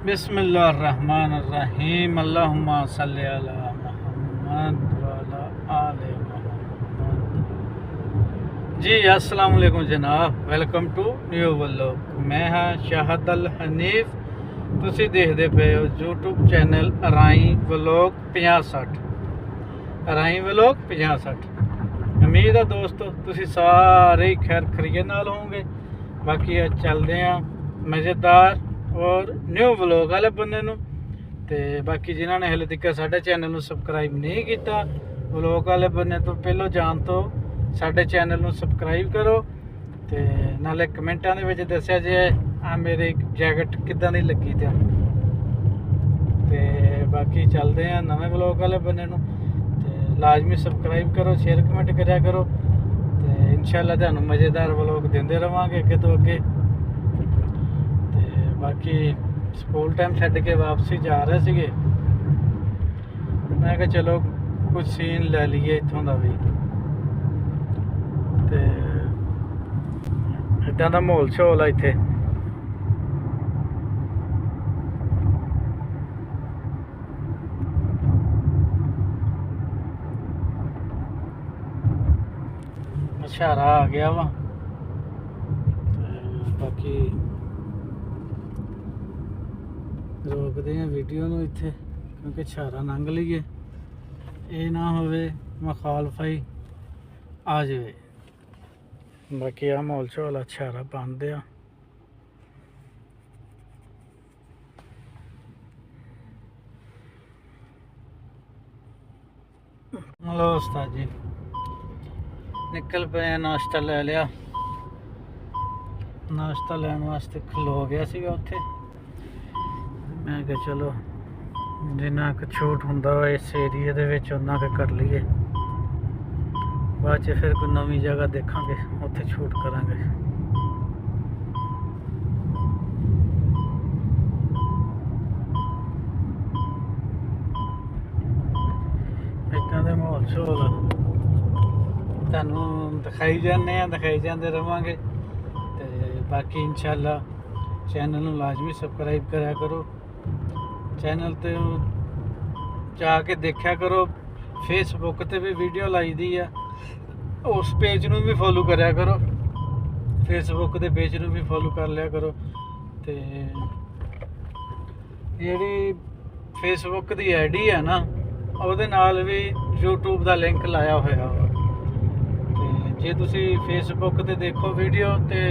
बिस्मिल्लाहिर्रहमानिर्रहीम अल्लाहुम्मा सल्ली अला मुहम्मद व अला आले मुहम्मद। जी अस्सलाम वालेकुम जनाब, वेलकम टू न्यू व्लॉग। मैं हाँ शाहद अल हनीफ। तुसी देखते पे हो यूट्यूब चैनल राई व्लॉग 50-60। राई व्लॉग 50-60। उम्मीद है दोस्तों तुसी सारे खैर खरीए नाल होंगे। बाकी अज चलते हैं मज़ेदार और न्यू व्लॉग वाले बंदे नूं ते बाकी जिन्होंने हले तक साडे चैनल नूं सबसक्राइब नहीं किया, व्लॉग वाले बंदे तो पहलों जान तो साडे चैनल नूं सबसक्राइब करो ते नाले कमेंटां दे विच दस्सिया जे आ मेरी जैकेट किदां दी लगी ते बाकी चलते हैं नवे व्लॉग वाले बंदे नूं ते लाजमी सबसक्राइब करो, शेयर कमेंट करया करो ते इंशाअल्लाह तुहानूं मज़ेदार व्लॉग देंदे रवांगे अगे तो अगे। बाकी स्कूल टाइम छड्ड के वापसी जा रहे थे, मैं कहा चलो कुछ सीन ले लीए इत्थों का भी। तो इदां दा माहौल शोल है इत्थे। इशारा आ गया वा बाकी रोकते हैं वीडियो नूं इत्थे क्योंकि छारा लंघ लीए, ये ना होवे मुखालफाई आ जाए। बाकी आ माहौल शोल छारा बंद आ। लो उस्ताद जी निकल पे नाश्ता ले लिया। नाश्ता लैन वास्ते खलो गया सीगा उत्थे। मैं कहा चलो जिन्ना क छूट हुंदा इस एरिए दे विच उन्ना क कर लीए, बाद च फिर कोई नवी जगह देखांगे उत्थे छूट करांगे। इदां दे माहौल शोल तुहानूं दिखाई जांदे रवांगे ते बाकी इंशाअल्लाह चैनल नूं लाजमी सबसक्राइब करा करो। चैनल ते जाके देखा करो, फेसबुक ते भी वीडियो लाई दी है, उस पेज नूं भी फॉलो करया करो, फेसबुक के पेज नूं भी फॉलो कर लिया करो। ते जिहड़ी फेसबुक दी आईडी है ना ਉਹਦੇ नाल भी यूट्यूब का लिंक लाया होया वा। ते जे तुसी फेसबुक ते देखो वीडियो ते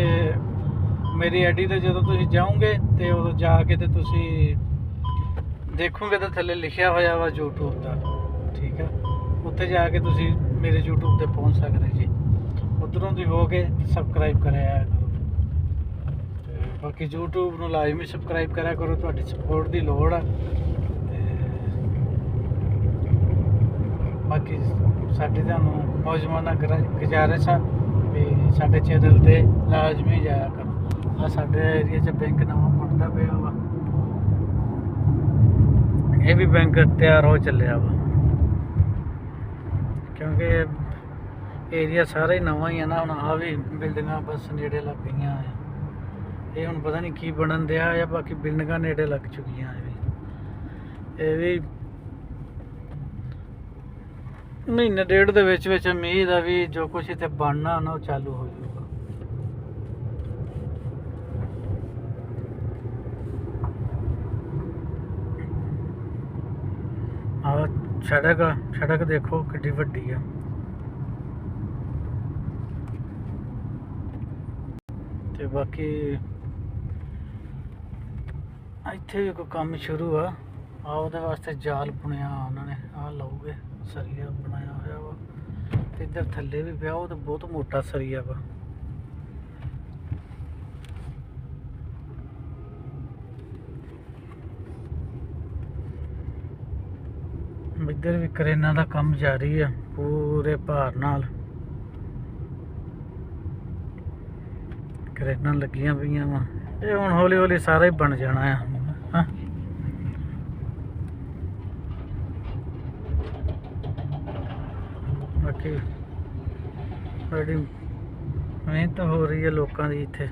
मेरी आईडी ते जदों तुसी जाओगे ते उदों जाके ते तुसी देखोगे तो थल्ले लिखिया होया वा यूट्यूब का, ठीक है। उत्थे जाके तुसी मेरे यूट्यूब ते पहुँच सकते जी, उधरों दी हो के सबसक्राइब कराया करो। बाकी यूट्यूब नूं लाजमी सबसक्राइब करा करो, तुहाडी सपोर्ट की लोड़ आ। बाकी साडी तुहानूं नौजवाना गुजारिश है भी साडे चैनल ते लाजमी जाया करो। आ साडे एरिया च बैंक नवां बनदा पिया वा, ये भी बैंक तैयार हो चलिया वा क्योंकि एरिया सारा ही नवा ही है ना। हुण आ भी बिल्डिंगां बस नेड़े लग गई हैं, ये हुण पता नहीं की बनन दिया है। बाकी बिल्डिंगां नेड़े लग चुकी हैं। ये भी महीने डेढ़ दे विच विच उम्मीद है भी जो कुछ इत्थे बनना ना वो चालू हो जाऊगा। सड़क देखो किड्डी वड्डी है। ते बाकी इत्थे भी कोई काम शुरू आ ਉਹਦੇ वास्ते जाल बुनिया उन्होंने आ लाओगे सरिया बनाया होया वा। इधर थल्ले भी पिया, वो तो बहुत मोटा सरिया वा। इधर भी करेना का काम जारी है पूरे भार नाल, करेना लगियां पईयां वा। ये हुण हौली हौली सारा ही बन जाना है। हाँ बाकी बड़ी मेहनत हो रही है लोगों की इत्थे।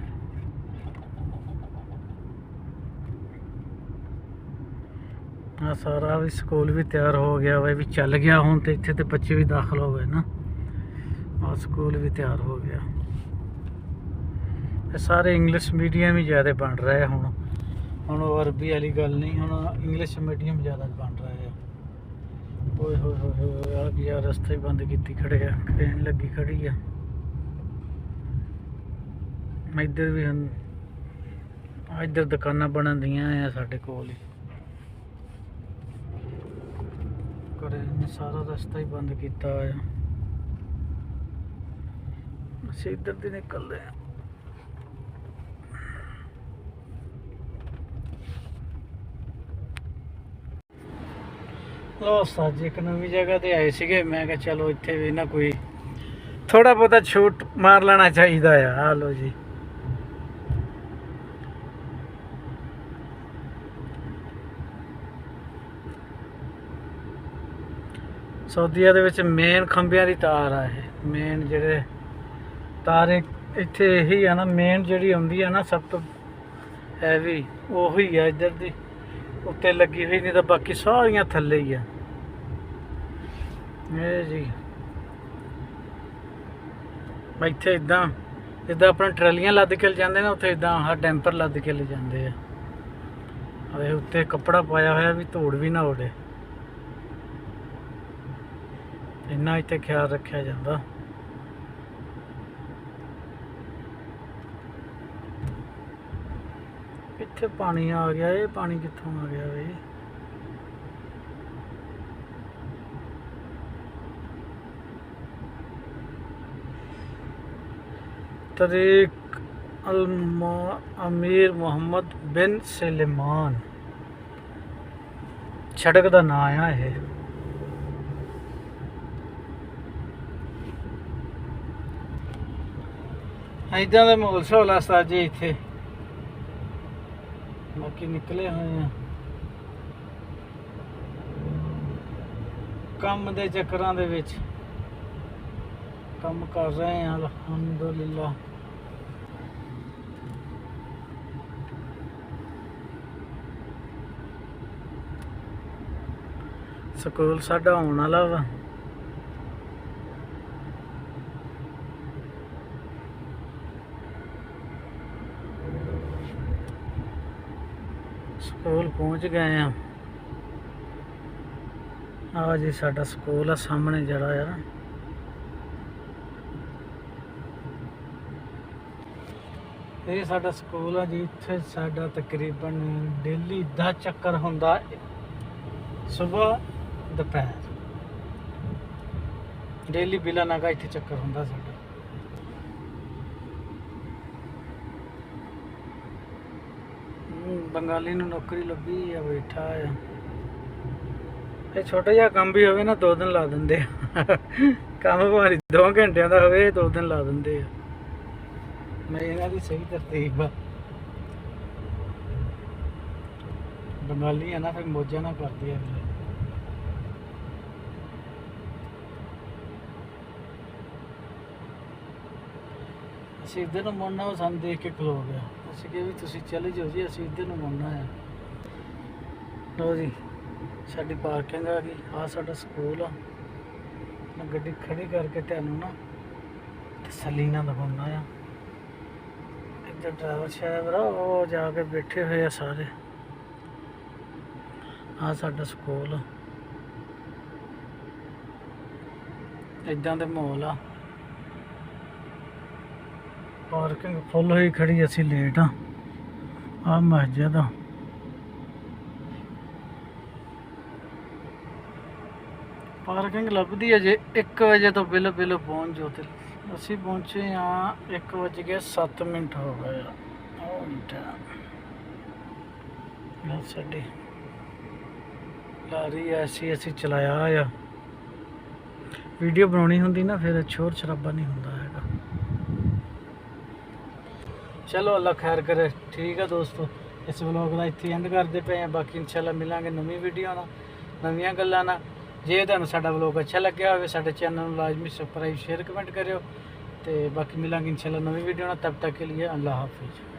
ਆ ਸਾਰਾ ਵੀ ਸਕੂਲ ਵੀ ਤਿਆਰ ਹੋ ਗਿਆ ਵਾ, ਵੀ ਚੱਲ ਗਿਆ ਹੁਣ ਤੇ ਇੱਥੇ ਤੇ ਬੱਚੇ ਵੀ ਦਾਖਲ ਹੋ ਗਏ ਨਾ। ਆ ਸਕੂਲ ਵੀ ਤਿਆਰ ਹੋ ਗਿਆ। ਇਹ ਸਾਰੇ ਇੰਗਲਿਸ਼ ਮੀਡੀਅਮ ਹੀ ਜ਼ਿਆਦਾ ਬਣ ਰਹੇ ਹੁਣ ਉਹ ਅਰਬੀ ਵਾਲੀ ਗੱਲ ਨਹੀਂ, ਹੁਣ ਇੰਗਲਿਸ਼ ਮੀਡੀਅਮ ਜ਼ਿਆਦਾ ਬਣ ਰਹੇ ਆ। ਓਏ ਹੋਏ ਹੋਏ ਹੋਏ ਆ ਗਿਆ, ਰਸਤਾ ਹੀ ਬੰਦ ਕੀਤੀ ਖੜੇ ਆ, ਟ੍ਰੇਨ ਲੱਗੀ ਖੜੀ ਆ। ਇੱਧਰ ਵੀ ਹਨ, ਇੱਧਰ ਦੁਕਾਨਾਂ ਬਣਨ ਦੀਆਂ ਆ ਸਾਡੇ ਕੋਲ ਹੀ। ਨੇ ਸਾਰਾ ਰਸਤਾ ਹੀ ਬੰਦ ਕੀਤਾ ਆ। ਅਸੀਂ ਇੱਧਰ ਦੀ ਨਿਕਲਦੇ ਆ। ਲੋ ਸਾਜ ਇੱਕ ਨਵੀਂ ਜਗ੍ਹਾ ਤੇ ਆਏ ਸੀਗੇ, ਮੈਂ ਕਿਹਾ ਚਲੋ ਇੱਥੇ ਵੀ ਨਾ ਕੋਈ ਥੋੜਾ ਬਹੁਤਾ ਛੂਟ ਮਾਰ ਲੈਣਾ ਚਾਹੀਦਾ ਆ। ਆ ਲੋ ਜੀ, ਸਊਦੀਆ ਦੇ ਵਿੱਚ ਮੇਨ ਖੰਭਿਆਂ ਦੀ ਤਾਰ ਆ। ਇਹ ਮੇਨ ਜਿਹੜੇ ਤਾਰ ਇੱਥੇ ਇਹੀ ਆ ਨਾ, ਮੇਨ ਜਿਹੜੀ ਆਉਂਦੀ ਆ ਨਾ ਸਭ ਤੋਂ ਹੈਵੀ ਉਹੀ ਆ ਇੱਧਰ ਦੀ ਉੱਤੇ ਲੱਗੀ ਹੋਈ, ਨਹੀਂ ਤਾਂ ਬਾਕੀ ਸਾਰੀਆਂ ਥੱਲੇ ਹੀ ਆ। ਇਹ ਜੀ ਇੱਥੇ ਇੱਦਾਂ ਜਿੱਦਾਂ ਆਪਣਾ ਟਰਾਲੀਆਂ ਲੱਦ ਕੇ ਜਾਂਦੇ ਨੇ, ਉੱਥੇ ਇੱਦਾਂ ਆਹ ਡੈਂਪਰ ਲੱਦ ਕੇ ਲੈ ਜਾਂਦੇ ਆ। ਇਹ ਉੱਤੇ ਕੱਪੜਾ ਪਾਇਆ ਹੋਇਆ ਵੀ ਧੂੜ ਵੀ ਨਾ ਉੜੇ, ਇੰਨਾ ਇੱਥੇ ਖਿਆਲ ਰੱਖਿਆ ਜਾਂਦਾ। ਇੱਥੇ ਪਾਣੀ ਆ ਗਿਆ, ਇਹ ਪਾਣੀ ਕਿੱਥੋਂ ਆ ਗਿਆ ਬਈ? ਤਰੀਕ ਅਮੀਰ ਮੁਹੰਮਦ ਬਿਨ ਸਲਮਾਨ ਸੜਕ ਦਾ ਨਾਂ ਆ ਇਹ। ਇੱਦਾਂ ਦਾ ਮਾਹੌਲ ਸਹੌਲਾ ਸਾਜੇ ਇੱਥੇ, ਬਾਕੀ ਨਿਕਲੇ ਹੋਏ ਆ ਕੰਮ ਦੇ ਚੱਕਰਾਂ ਦੇ ਵਿੱਚ, ਕੰਮ ਕਰ ਰਹੇ ਆ ਅਲਹਮਦੁਲਿਲਾ। ਸਕੂਲ ਸਾਡਾ ਆਉਣ ਵਾਲਾ ਵਾ। ਸਕੂਲ ਪਹੁੰਚ ਗਏ ਆ। ਆ ਜੀ ਸਾਡਾ ਸਕੂਲ ਆ ਸਾਹਮਣੇ ਜਿਹੜਾ ਆ ਨਾ, ਇਹ ਸਾਡਾ ਸਕੂਲ ਆ ਜੀ। ਇੱਥੇ ਸਾਡਾ ਤਕਰੀਬਨ ਡੇਲੀ ਦਾ ਚੱਕਰ ਹੁੰਦਾ, ਸਵੇਰ ਦੁਪਹਿਰ ਡੇਲੀ ਬਿਲਾ ਨਾਗਾ ਇੱਥੇ ਚੱਕਰ ਹੁੰਦਾ ਸਾਡਾ। ਬੰਗਾਲੀ ਨੂੰ ਨੌਕਰੀ ਲੱਭੀ ਆ, ਬੈਠਾ ਆ। ਇਹ ਛੋਟਾ ਜਿਹਾ ਕੰਮ ਵੀ ਹੋਵੇ ਨਾ 2 ਦਿਨ ਲਾ ਦਿੰਦੇ ਆ। ਕੰਮ ਭਾਵੇਂ 2 ਘੰਟਿਆਂ ਦਾ ਹੋਵੇ 2 ਦਿਨ ਲਾ ਦਿੰਦੇ ਆ। ਮੈਂ ਇਹਨਾਂ ਦੀ ਸਹੀ ਤਰਤੀਬ ਆ। ਬੰਗਾਲੀ ਆ ਨਾ, ਫਿਰ ਮੌਜਾਂ ਨਾ ਕਰਦੀ ਆ। ਅਸੀਂ ਇੱਧਰ ਨੂੰ ਮੁੜਨਾ, ਉਹ ਸਾਨੂੰ ਦੇਖ ਕੇ ਖਲੋ ਗਿਆ। ਅਸੀਂ ਕਿਹਾ ਵੀ ਤੁਸੀਂ ਚਲੇ ਜਾਓ ਜੀ, ਅਸੀਂ ਇੱਧਰ ਨੂੰ ਮੁੜਨਾ ਆ। ਲਓ ਜੀ ਸਾਡੀ ਪਾਰਕਿੰਗ ਆ ਗਈ। ਆ ਸਾਡਾ ਸਕੂਲ ਆ। ਮੈਂ ਗੱਡੀ ਖੜੀ ਕਰਕੇ ਤੁਹਾਨੂੰ ਨਾ ਤਸੱਲੀ ਨਾਲ ਦਿਖਾਉਣਾ ਆ। ਇੱਧਰ ਡਰਾਈਵਰ ਸਾਹਿਬ ਉਹ ਜਾ ਕੇ ਬੈਠੇ ਹੋਏ ਆ ਸਾਰੇ। ਆ ਸਾਡਾ ਸਕੂਲ, ਇੱਦਾਂ ਦੇ ਮਾਹੌਲ ਆ। ਪਾਰਕਿੰਗ ਫੁੱਲ ਹੋਈ ਖੜੀ, ਅਸੀਂ ਲੇਟ ਆ। ਆ ਮਸਜਿਦ ਆ। ਪਾਰਕਿੰਗ ਲੱਭਦੀ ਹੈ ਜੇ 1 ਵਜੇ ਤੋਂ ਪਹਿਲਾਂ ਪਹੁੰਚ ਜਾਓ। ਤੇ ਅਸੀਂ ਪਹੁੰਚੇ ਆ 1:07 ਹੋ ਗਏ ਆ। ਸਾਡੀ ਲਾਰੀ ਐਸੀ ਅਸੀਂ ਚਲਾਇਆ ਆ। ਵੀਡੀਓ ਬਣਾਉਣੀ ਹੁੰਦੀ ਨਾ, ਫਿਰ ਸ਼ੋਰ ਸ਼ਰਾਬਾ ਨਹੀਂ ਹੁੰਦਾ ਹੈਗਾ। ਚਲੋ ਅੱਲਾ ਖੈਰ ਕਰੇ। ਠੀਕ ਆ ਦੋਸਤੋ, ਇਸ ਵਲੋਗ ਦਾ ਇੱਥੇ ਐਂਡ ਕਰਦੇ ਪਏ ਆ। ਬਾਕੀ ਇਨਸ਼ਾਅੱਲਾ ਮਿਲਾਂਗੇ ਨਵੀਂ ਵੀਡੀਓ ਨਾਲ, ਨਵੀਆਂ ਗੱਲਾਂ ਨਾਲ। ਜੇ ਤੁਹਾਨੂੰ ਸਾਡਾ ਵਲੋਗ ਅੱਛਾ ਲੱਗਿਆ ਹੋਵੇ, ਸਾਡੇ ਚੈਨਲ ਨੂੰ ਲਾਜ਼ਮੀ ਸਬਸਕ੍ਰਾਈਬ, ਸ਼ੇਅਰ, ਕਮੈਂਟ ਕਰਿਓ। ਤੇ ਬਾਕੀ ਮਿਲਾਂਗੇ ਇਨਸ਼ਾਅੱਲਾ ਨਵੀਂ ਵੀਡੀਓ ਨਾਲ। ਤਬ ਤੱਕ के लिए अल्लाह हाफिज़।